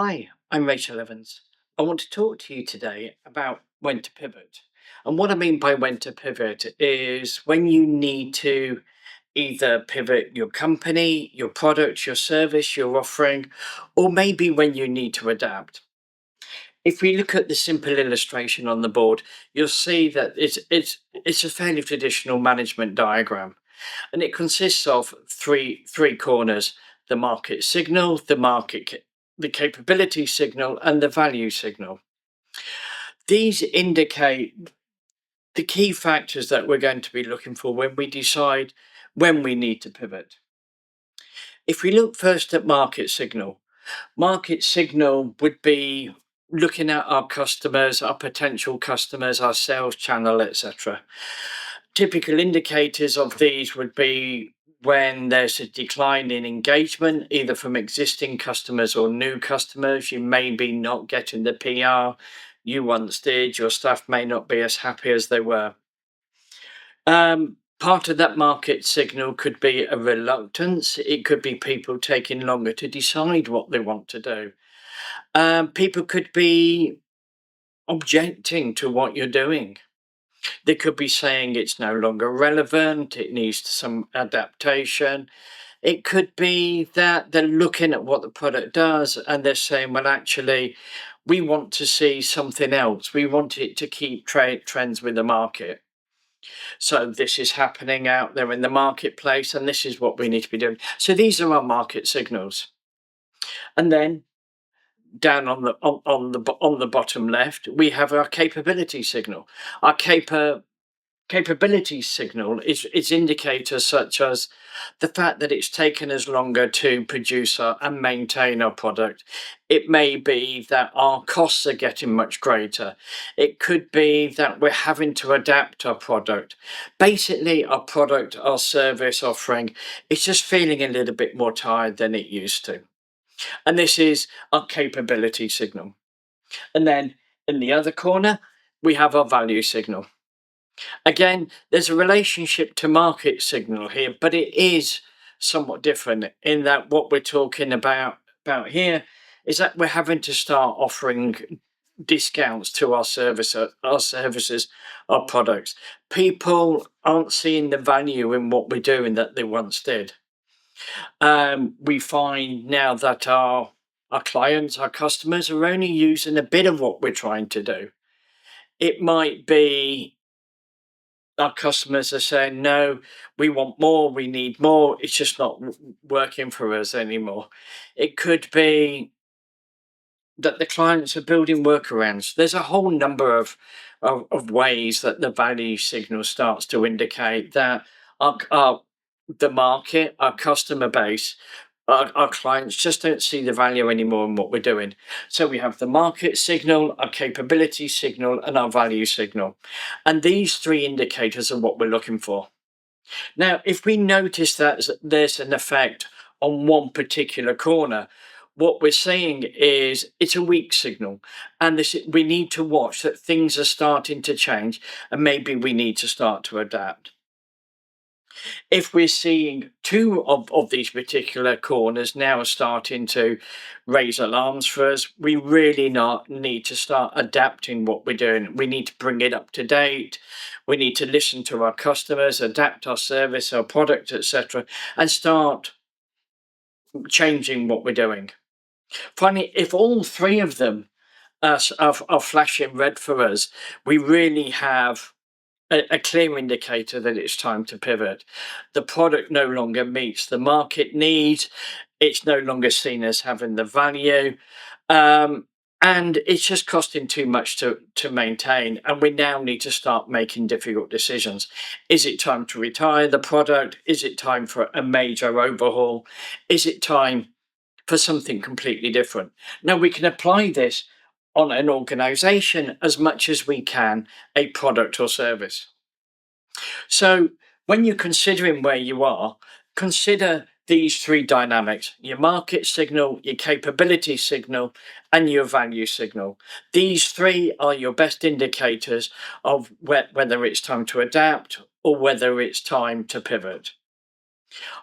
Hi, I'm Rachel Evans. I want to talk to you today about when to pivot. And what I mean by when to pivot is when you need to either pivot your company, your product, your service, your offering, or maybe when you need to adapt. If we look at the simple illustration on the board, you'll see that it's a fairly traditional management diagram, and it consists of three corners: the market signal, the capability signal, and the value signal. These indicate the key factors that we're going to be looking for when we decide when we need to pivot. If we look first at market signal would be looking at our customers, our potential customers, our sales channel, etc. Typical indicators of these would be when there's a decline in engagement, either from existing customers or new customers. You may be not getting the PR you once did. Your staff may not be as happy as they were. Part of that market signal could be a reluctance. It could be people taking longer to decide what they want to do. People could be objecting to what you're doing. They could be saying it's no longer relevant, it needs some adaptation. It could be that they're looking at what the product does and they're saying, well, actually, we want to see something else. We want it to keep trends with the market. So this is happening out there in the marketplace, and this is what we need to be doing. So these are our market signals. And then down on the bottom left, we have our capability signal. Our capability signal is indicators such as the fact that it's taken us longer to produce and maintain our product. It may be that our costs are getting much greater. It could be that we're having to adapt our product. Basically, our product, our service offering, it's just feeling a little bit more tired than it used to. And this is our capability signal. And then in the other corner, we have our value signal. Again, there's a relationship to market signal here, but it is somewhat different in that what we're talking about here is that we're having to start offering discounts to our services, our products. People aren't seeing the value in what we're doing that they once did. We find now that our clients, our customers are only using a bit of what we're trying to do. It might be our customers are saying, no, we want more, we need more, it's just not working for us anymore. It could be that the clients are building workarounds. There's a whole number of ways that the value signal starts to indicate that the market, our customer base, our clients just don't see the value anymore in what we're doing. So we have the market signal, our capability signal, and our value signal. And these three indicators are what we're looking for. Now, if we notice that there's an effect on one particular corner, what we're seeing is it's a weak signal, and we need to watch that things are starting to change, and maybe we need to start to adapt. If we're seeing two of these particular corners now starting to raise alarms for us, we really need to start adapting what we're doing. We need to bring it up to date. We need to listen to our customers, adapt our service, our product, etc., and start changing what we're doing. Finally, if all three of them are flashing red for us, we really have a clear indicator that it's time to pivot. The product no longer meets the market needs. It's no longer seen as having the value. And it's just costing too much to maintain. And we now need to start making difficult decisions. Is it time to retire the product? Is it time for a major overhaul? Is it time for something completely different? Now, we can apply this on an organization as much as we can a product or service. So when you're considering where you are, consider these three dynamics: your market signal, your capability signal, and your value signal. These three are your best indicators of whether it's time to adapt or whether it's time to pivot.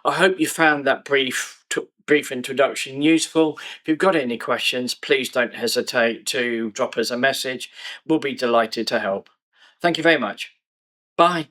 I hope you found that brief brief introduction useful. If you've got any questions, please don't hesitate to drop us a message. We'll be delighted to help. Thank you very much. Bye.